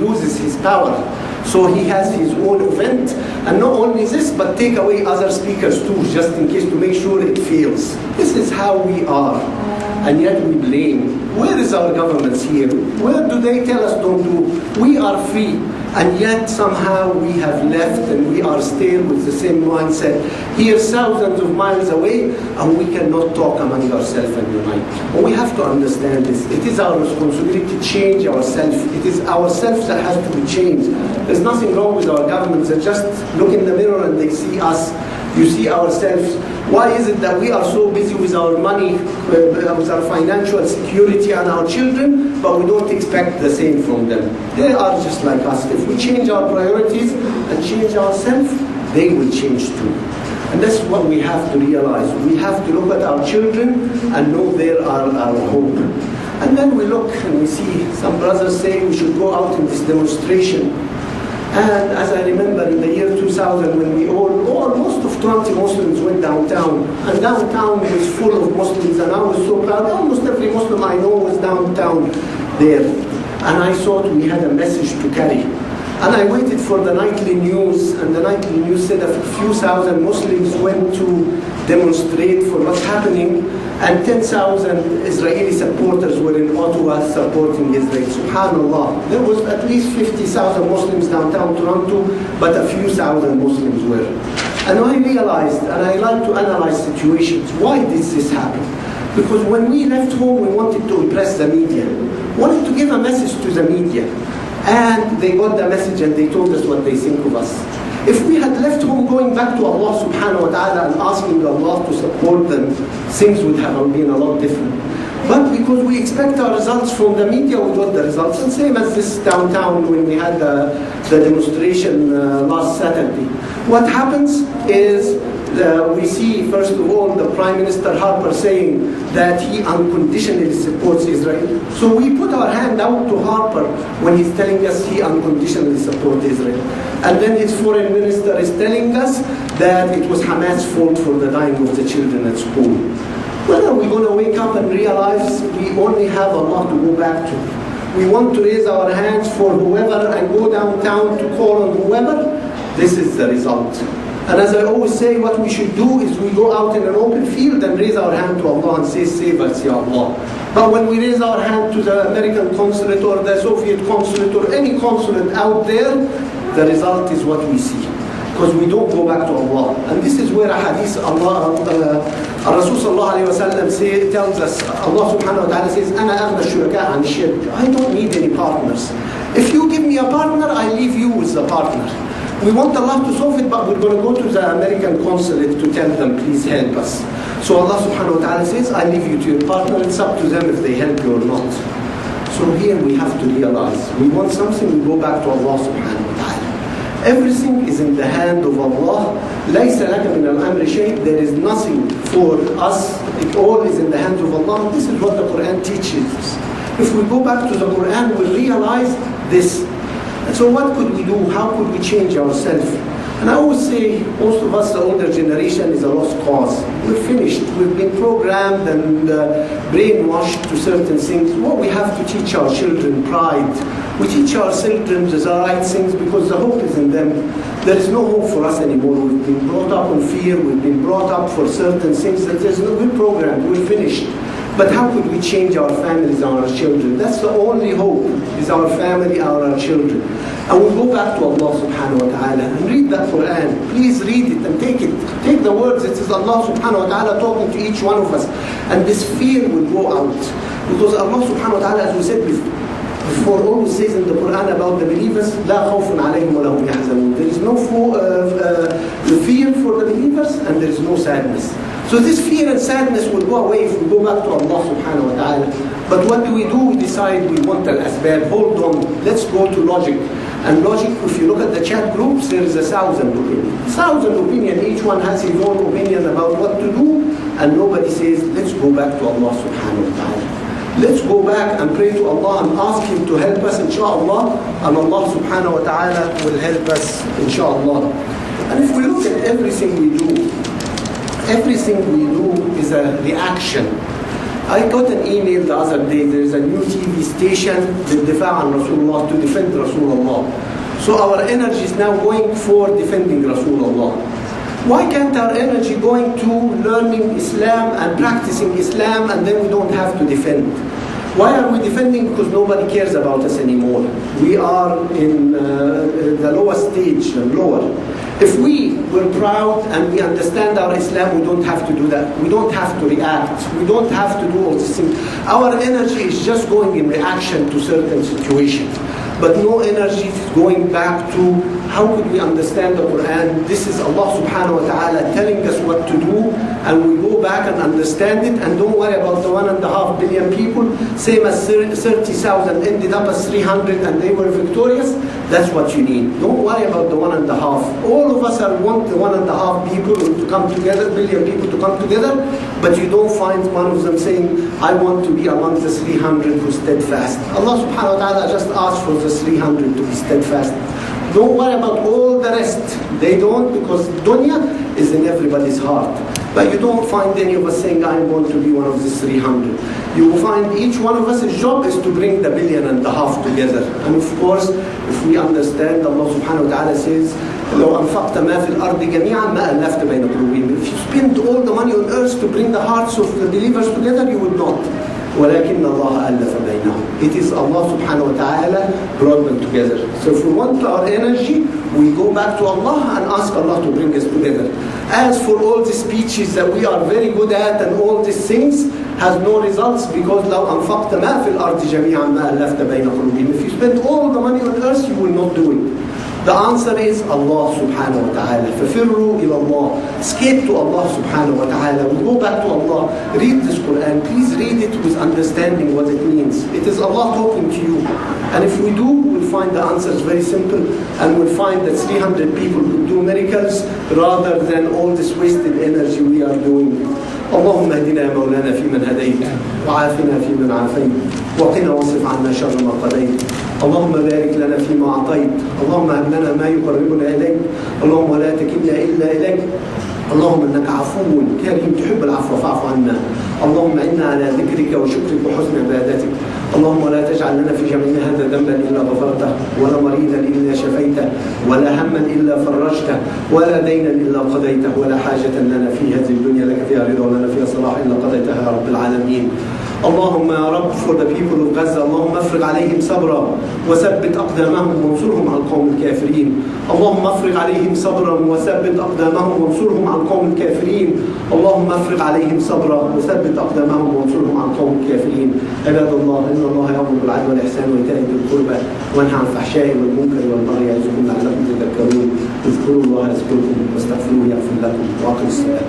loses his power. So he has his own event, and not only this, but take away other speakers too, just in case to make sure it fails. This is how we are, and yet we blame. Where is our governments here? Where do they tell us don't do? We are free, and yet somehow we have left, and we are still with the same mindset here, thousands of miles away, and we cannot talk among ourselves and unite. And we have to understand this. It is our responsibility to change ourselves. It is ourselves that has to be changed. There's nothing wrong with our governments. They just look in the mirror and they see us. You see ourselves. Why is it that we are so busy with our money, with our financial security and our children, but we don't expect the same from them? They are just like us. If we change our priorities and change ourselves, they will change too. And that's what we have to realize. We have to look at our children and know they are our hope. And then we look and we see some brothers saying we should go out in this demonstration. And as I remember in the year 2000, when we most of 20 Muslims went downtown, and downtown was full of Muslims, and I was so proud. Almost every Muslim I know was downtown there. And I thought we had a message to carry. And I waited for the nightly news, and the nightly news said a few thousand Muslims went to demonstrate for what's happening, and 10,000 Israeli supporters were in Ottawa supporting Israel. SubhanAllah. There was at least 50,000 Muslims downtown Toronto, but a few thousand Muslims were. And I realized, and I like to analyze situations, why did this happen? Because when we left home, we wanted to impress the media. Wanted to give a message to the media. And they got the message and they told us what they think of us. If we had left home going back to Allah subhanahu wa ta'ala and asking Allah to support them, things would have been a lot different. But because we expect our results from the media, we got the results. And same as this downtown when we had the demonstration last Saturday. What happens is we see, first of all, the Prime Minister Harper saying that he unconditionally supports Israel. So we put our hand out to Harper when he's telling us he unconditionally supports Israel. And then his foreign minister is telling us that it was Hamas' fault for the dying of the children at school. When are we going to wake up and realize we only have Allah to go back to? We want to raise our hands for whoever and go downtown to call on whoever. This is the result. And as I always say, what we should do is we go out in an open field and raise our hand to Allah and say, save us, Ya Allah. But when we raise our hand to the American consulate or the Soviet consulate or any consulate out there, the result is what we see. Because we don't go back to Allah. And this is where a hadith, Rasul sallallahu alayhi wa sallam tells us, Allah subhanahu wa ta'ala says, أَنَا أَغْنَى الشُّرَكَاءَ عَنِ الشِّرْكِ. I don't need any partners. If you give me a partner, I leave you with the partner. We want Allah to solve it, but we're going to go to the American consulate to tell them, please help us. So Allah subhanahu wa ta'ala says, I leave you to your partner, it's up to them if they help you or not. So here we have to realize, we want something, we go back to Allah subhanahu wa ta'ala. Everything is in the hand of Allah. لَيْسَ لَكَ مِنَ الْأَمْرِ شَيْءٍ. There is nothing for us, it all is in the hands of Allah. This is what the Quran teaches us. If we go back to the Quran, we'll realize this. And so what could we do? How could we change ourselves? And I always say, most of us, the older generation, is a lost cause. We're finished. We've been programmed and brainwashed to certain things. What we have to teach our children, pride. We teach our children the right things because the hope is in them. There is no hope for us anymore. We've been brought up on fear. We've been brought up for certain things. We're programmed. We're finished. But how could we change our families and our children? That's the only hope, is our family and our children. And we go back to Allah subhanahu wa ta'ala and read that Quran. Please read it and take it. Take the words. It is Allah subhanahu wa ta'ala talking to each one of us. And this fear will go out. Because Allah subhanahu wa ta'ala, as we said before, always says in the Quran about the believers, لَا خَوْفٌ عَلَيْهِمْ وَلَا هُمْ يَحْزَنُونَ. There is no fear for the believers and there is no sadness. So this fear and sadness will go away if we go back to Allah subhanahu wa ta'ala. But what do? We decide we want al-asbab. Hold on, let's go to logic. And logic, if you look at the chat groups, there is 1,000 opinions. 1,000 opinions, each one has his own opinion about what to do. And nobody says, let's go back to Allah subhanahu wa ta'ala. Let's go back and pray to Allah and ask Him to help us, inshaAllah. And Allah subhanahu wa ta'ala will help us, inshaAllah. And if we look at everything we do is a reaction. I got an email the other day, there is a new TV station, للدفاع عن Rasulullah, to defend Rasulullah. So our energy is now going for defending Rasulullah. Why can't our energy going to learning Islam and practicing Islam, and then we don't have to defend? Why are we defending? Because nobody cares about us anymore. We are in the lowest stage, lower. If we were proud and we understand our Islam, we don't have to do that. We don't have to react. We don't have to do all these things. Our energy is just going in reaction to certain situations. But no energy is going back to how could we understand the Quran. This is Allah subhanahu wa ta'ala telling us what to do, and we go back and understand it, and don't worry about the 1.5 billion people, same as 30,000 ended up as 300 and they were victorious. That's what you need. Don't worry about the 1.5. All of us want the 1.5 people to come together, billion people to come together, but you don't find one of them saying, I want to be among the 300 who steadfast. Allah subhanahu wa ta'ala just asked for the 300 to be steadfast. Don't worry about all the rest. They don't, because dunya is in everybody's heart. But you don't find any of us saying, I want to be one of these 300. You will find each one of us, his job is to bring the 1.5 billion together. And of course, if we understand, Allah subhanahu wa ta'ala says, لو أنفقت ما في الأرض جميعا ما ألفت بين قلوبهم. If you spend all the money on earth to bring the hearts of the believers together, you would not. ولكن الله ألف بينهم. It is Allah subhanahu wa ta'ala brought them together. So if we want our energy, we go back to Allah and ask Allah to bring us together. As for all the speeches that we are very good at and all these things, has no results, because لو أنفقت ما في الأرض جميعا ما ألفت بين قلوبهم. If you spend all the money on earth, you will not do it. The answer is Allah subhanahu wa ta'ala. فَفِرُّوا إِلَى اللَّهِ. Escape to Allah subhanahu wa ta'ala. We go back to Allah. Read this Quran. Please read it with understanding what it means. It is Allah talking to you. And if we do, we'll find the answers very simple. And we'll find that 300 people could do miracles rather than all this wasted energy we are doing. اللهم اهدنا يا مولانا فيمن هديت وعافنا فيمن عافيت وقنا واصرف عنا شر ما قضيت اللهم بارك لنا فيما أعطيت اللهم هب لنا ما يقربنا إليك اللهم لا تكلنا إلا إليك اللهم إنك عفو كريم تحب العفو فاعف عنا اللهم إنا على ذكرك وشكرك وحسن عبادتك اللهم لا تجعل لنا في جميعنا هذا ذنبا إلا غفرته ولا مريضا إلا شفيته ولا هما إلا فرجته ولا دينا إلا قضيته ولا حاجة لنا في هذه الدنيا لك فيها رضا ولنا فيها صلاح إلا قضيتها يا رب العالمين اللهم يا رب for the people of Gaza اللهم افرغ عليهم صبرا وثبت أقدامهم وانصرهم على القوم الكافرين اللهم افرغ عليهم صبرا وثبت أقدامهم وانصرهم على القوم الكافرين اللهم افرغ عليهم صبرا وثبت أقدامهم وانصرهم على القوم الكافرين عباد الله إن الله يأمر بالعدل والإحسان وإيتاء ذي القربى وينهى عن الفحشاء والمنكر والبغي يعظكم لعلكم تذكرون اذكروا الله يذكركم واستغفروه يغفر لكم وأقيموا الصلاة